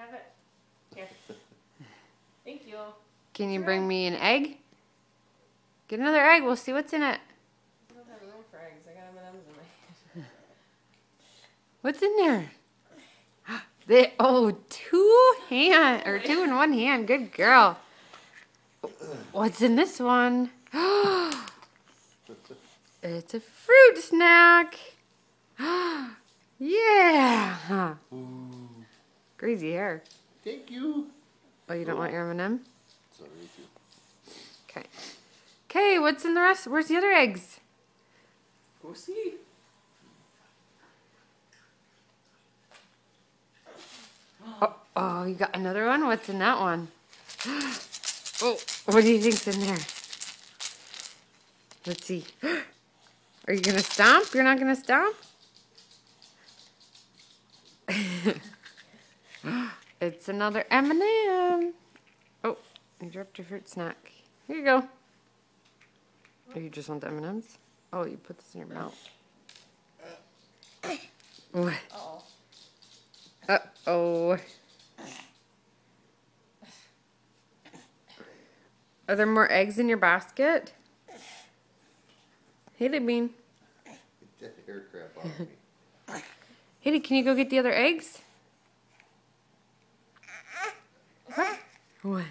have it? Here. Thank you. Can you bring me an egg? Get another egg. We'll see what's in it. I don't have room for eggs. I got M&Ms in my head. What's in there? Two in one hand. Good girl. What's in this one? It's a fruit snack. Yeah. Ooh. Crazy hair. Thank you. Oh, you don't want your M&M? Sorry, too. Okay. Okay, what's in the rest? Where's the other eggs? Go see. Oh, you got another one? What's in that one? Oh, what do you think's in there? Let's see. Are you gonna stomp? You're not gonna stomp? It's another M&M. Oh, you dropped your fruit snack. Here you go. Oh, you just want the M&Ms? Oh, you put this in your mouth. What? Uh-oh. Uh-oh. Are there more eggs in your basket? Haley Bean. Get that hair crap off me. Haley, can you go get the other eggs? What?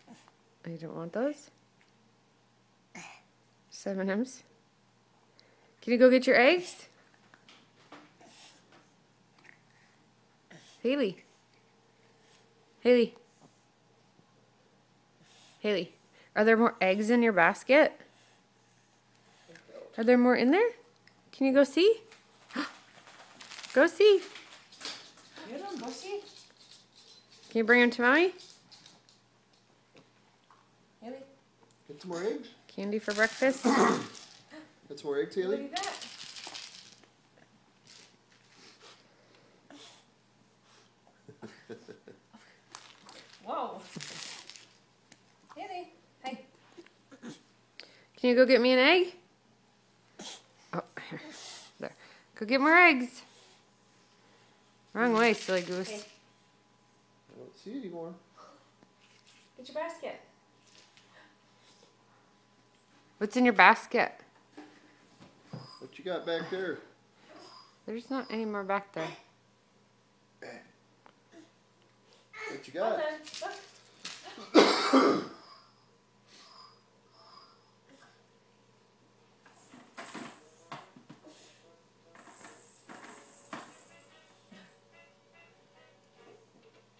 Oh, you don't want those? M&Ms. Can you go get your eggs? Haley. Haley. Haley. Are there more eggs in your basket? Are there more in there? Can you go see? Go see. You don't go see. Can you bring them to Mommy? Haley, Get some more eggs? Candy for breakfast? Get some more eggs, what do Haley? you got? Whoa. Haley, hey. Can you go get me an egg? Oh, here. There. Go get more eggs. Wrong way, silly goose. Hey. I don't see anymore. Get your basket. What's in your basket? What you got back there? There's not any more back there. What you Well got? done. Look.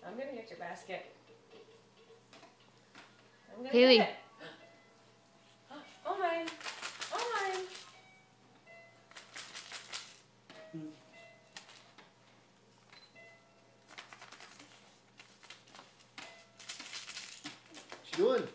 I'm gonna get your basket. I'm gonna Haley. get it. Oh mine. Oh mine. What you doing?